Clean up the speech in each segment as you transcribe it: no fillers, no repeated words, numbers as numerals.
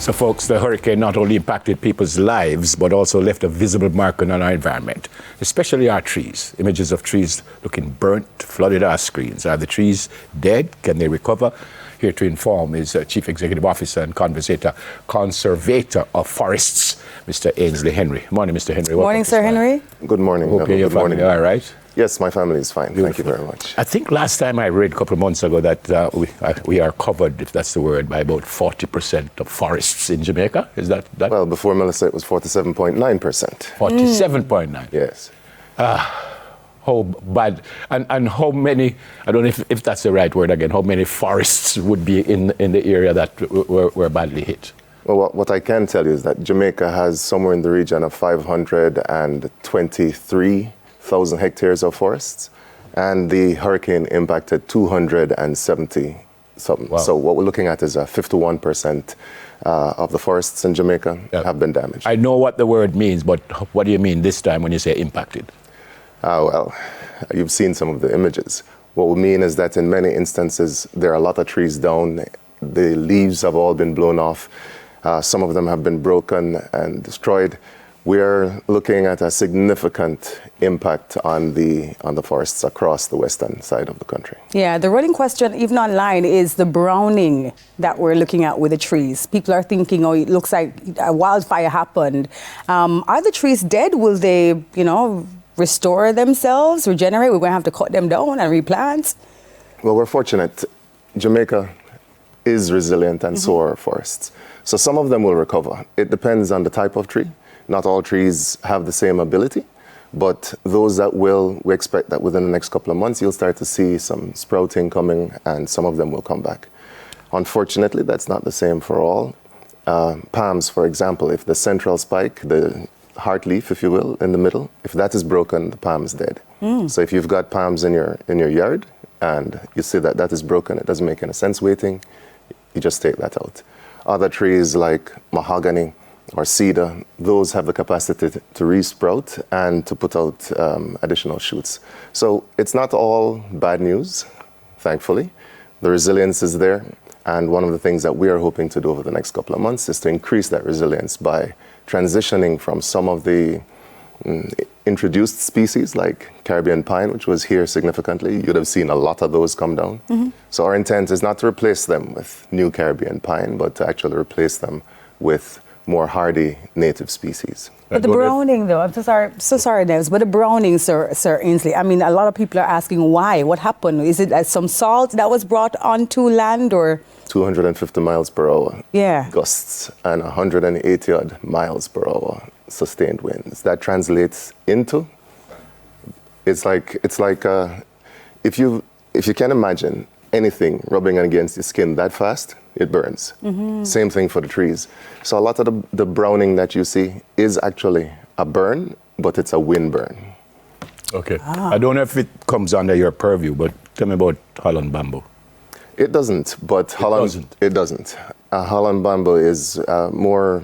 So, folks, the hurricane not only impacted people's lives, but also left a visible mark on our environment, especially our trees. Images of trees looking burnt flooded our screens. Are the trees dead? Can they recover? Here to inform is Chief Executive Officer and Conservator of Forests, Mr. Ainsley Henry. Morning, Mr. Henry. Morning, Sir Henry. Good morning. Hope your family all right? Yes, my family is fine. Beautiful. Thank you very much. I think last time I read a couple of months ago that we are covered, if that's the word, by about 40% of forests in Jamaica. Is that? Well, before Melissa, it was 47.9%. 47.9. Yes. How bad, and how many, I don't know if that's the right word again, how many forests would be in the area that were badly hit? Well, what I can tell you is that Jamaica has somewhere in the region of 523,000 hectares of forests, and the hurricane impacted 270 something. Wow. So what we're looking at is 51% of the forests in Jamaica have been damaged. I know what the word means, but what do you mean this time when you say impacted? Well, you've seen some of the images. What we mean is that in many instances, there are a lot of trees down. The leaves have all been blown off. Some of them have been broken and destroyed. We're looking at a significant impact on the forests across the western side of the country. Yeah, the running question, even online, is the browning that we're looking at with the trees. People are thinking, oh, it looks like a wildfire happened. Are the trees dead? Will they, restore themselves, regenerate? We're going to have to cut them down and replant? Well, we're fortunate. Jamaica is resilient, and so are forests. So some of them will recover. It depends on the type of tree. Not all trees have the same ability, but those that will, we expect that within the next couple of months, you'll start to see some sprouting coming, and some of them will come back. Unfortunately, that's not the same for all. Palms, for example, if the central spike, the heart leaf, if you will, in the middle, if that is broken, the palm is dead. So if you've got palms in your yard and you see that that is broken, it doesn't make any sense waiting, you just take that out. Other trees like mahogany or cedar, those have the capacity to re-sprout and to put out additional shoots. So it's not all bad news, thankfully. The resilience is there, and one of the things that we are hoping to do over the next couple of months is to increase that resilience by transitioning from some of the introduced species like Caribbean pine, which was here significantly. You'd have seen a lot of those come down. So our intent is not to replace them with new Caribbean pine, but to actually replace them with more hardy native species. But the browning, though, I'm so sorry, Nevs, but the browning, Sir Ainsley, I mean, a lot of people are asking why, what happened? Is it some salt that was brought onto land, or? 250 miles per hour gusts and 180 odd miles per hour sustained winds. That translates into, it's like if you can imagine anything rubbing against your skin that fast, it burns. Same thing for the trees. So a lot of the browning that you see is actually a burn, but it's a wind burn. Okay. I don't know if it comes under your purview, but tell me about Holland Bamboo. It doesn't, but it doesn't. Holland Bamboo is more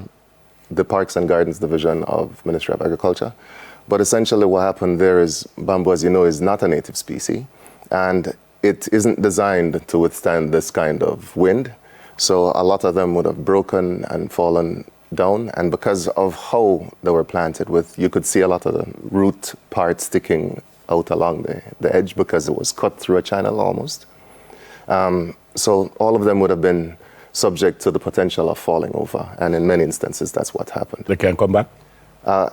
the Parks and Gardens Division of Ministry of Agriculture. But essentially what happened there is bamboo, as you know, is not a native species, and it isn't designed to withstand this kind of wind. So a lot of them would have broken and fallen down, and because of how they were planted with, you could see a lot of the root part sticking out along the edge because it was cut through a channel almost. So all of them would have been subject to the potential of falling over, and in many instances that's what happened. They can come back? I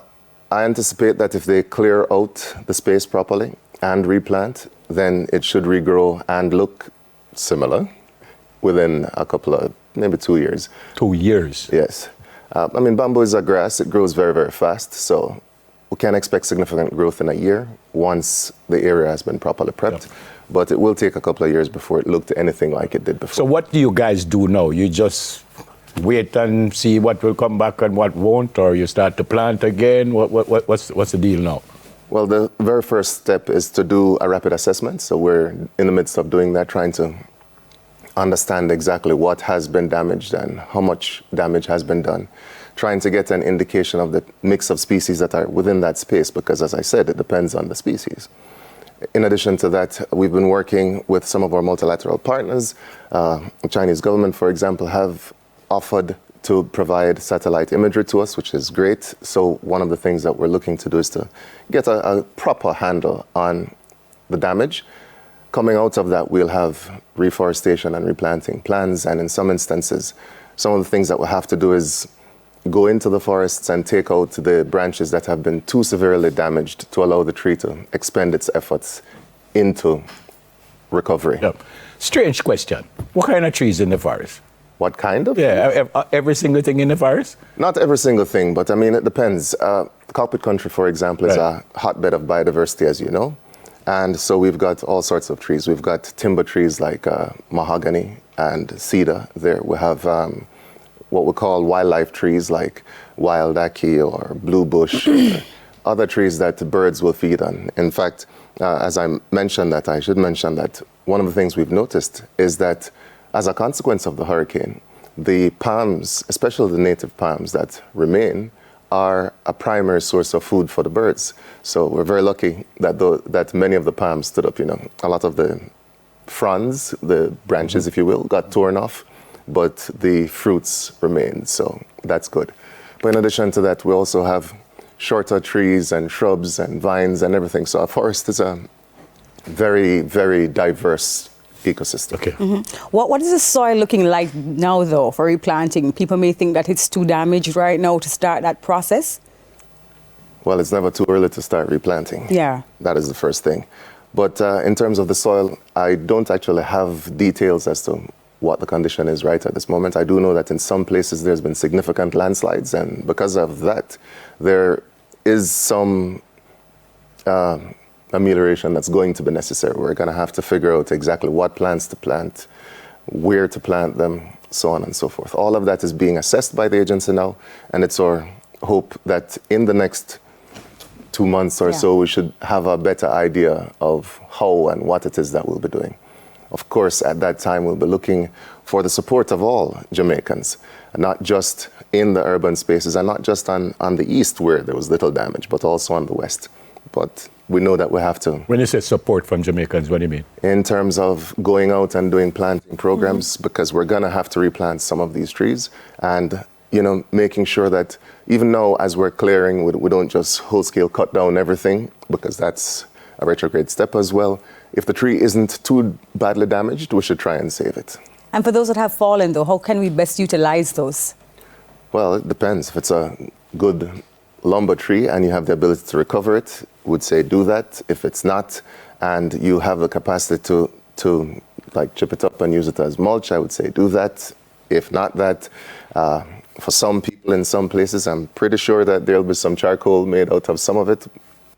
anticipate that if they clear out the space properly and replant, then it should regrow and look similar within a couple of, maybe 2 years. 2 years? Yes. Bamboo is a grass. It grows very, very fast. So we can expect significant growth in a year once the area has been properly prepped. But it will take a couple of years before it looked anything like it did before. So what do you guys do now? You just wait and see what will come back and what won't, or you start to plant again? What's the deal now? Well, the very first step is to do a rapid assessment. So we're in the midst of doing that, trying to understand exactly what has been damaged and how much damage has been done, trying to get an indication of the mix of species that are within that space, because as I said, it depends on the species. In addition to that, we've been working with some of our multilateral partners. The Chinese government, for example, have offered to provide satellite imagery to us, which is great. So one of the things that we're looking to do is to get a proper handle on the damage. Coming out of that, we'll have reforestation and replanting plans, and in some instances, some of the things that we'll have to do is go into the forests and take out the branches that have been too severely damaged to allow the tree to expend its efforts into recovery. Yep. Strange question. What kind of trees in the forest? What kind of? Yeah, every single thing in the forest? Not every single thing, but I mean, it depends. Carpet country, for example, is a hotbed of biodiversity, as you know. And so we've got all sorts of trees. We've got timber trees like mahogany and cedar there. We have what we call wildlife trees like wild ackee or blue bush, other trees that birds will feed on. In fact, as I should mention that one of the things we've noticed is that as a consequence of the hurricane, the palms, especially the native palms that remain, are a primary source of food for the birds. So we're very lucky that many of the palms stood up. You know, a lot of the fronds, the branches, if you will, got torn off, but the fruits remained. So that's good. But in addition to that, we also have shorter trees and shrubs and vines and everything. So our forest is a very, very diverse ecosystem. Okay. What is the soil looking like now, though, for replanting? People may think that it's too damaged right now to start that process. Well, it's never too early to start replanting. Yeah. That is the first thing. But in terms of the soil, I don't actually have details as to what the condition is right at this moment. I do know that in some places there's been significant landslides, and because of that, there is some amelioration that's going to be necessary. We're going to have to figure out exactly what plants to plant, where to plant them, so on and so forth. All of that is being assessed by the agency now, and it's our hope that in the next 2 months or so, we should have a better idea of how and what it is that we'll be doing. Of course, at that time, we'll be looking for the support of all Jamaicans, not just in the urban spaces and not just on the east where there was little damage, but also on the west. But we know that we have to. When you say support from Jamaicans, what do you mean? In terms of going out and doing planting programs, because we're going to have to replant some of these trees, and making sure that even now as we're clearing, we don't just whole-scale cut down everything, because that's a retrograde step as well. If the tree isn't too badly damaged, we should try and save it. And for those that have fallen, though, how can we best utilize those? Well, it depends. If it's a good lumber tree and you have the ability to recover it, would say do that. If it's not, and you have the capacity to like chip it up and use it as mulch, I would say do that. If not that, for some people in some places, I'm pretty sure that there'll be some charcoal made out of some of it.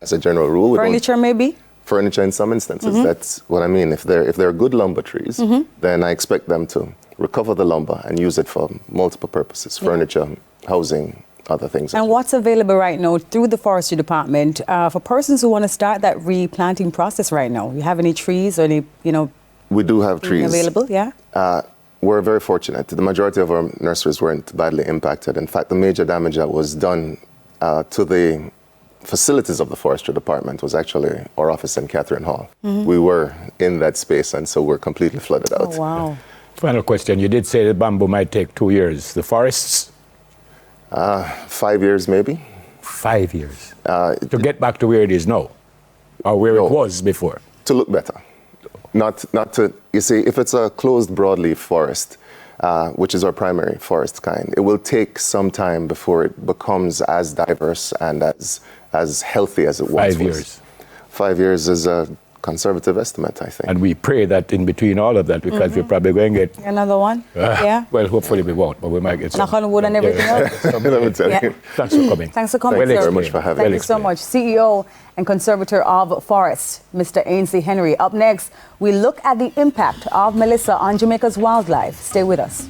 As a general rule, furniture maybe. Furniture in some instances. That's what I mean. If they're good lumber trees, then I expect them to recover the lumber and use it for multiple purposes: furniture, housing, other things. And what's available right now through the Forestry Department for persons who want to start that replanting process right now? You have any trees or any, We do have trees available, yeah? We're very fortunate. The majority of our nurseries weren't badly impacted. In fact, the major damage that was done to the facilities of the Forestry Department was actually our office in Catherine Hall. We were in that space, and so we're completely flooded out. Oh, wow. Final question. You did say the bamboo might take 2 years. The forests? 5 years, maybe. 5 years. To get back to where it is now, or where it was before? To look better. Not to, you see, if it's a closed broadleaf forest, which is our primary forest kind, it will take some time before it becomes as diverse and as healthy as it once was. 5 years. 5 years is a conservative estimate, I think. And we pray that in between all of that, because we're probably going to get... Another one? Yeah. Well, hopefully we won't, but we might get some. Knock on wood and everything else. Thanks for coming. Thanks for coming, Thank you sir. very much for having me. Thank you so much. CEO and Conservator of Forests, Mr. Ainsley Henry. Up next, we look at the impact of Melissa on Jamaica's wildlife. Stay with us.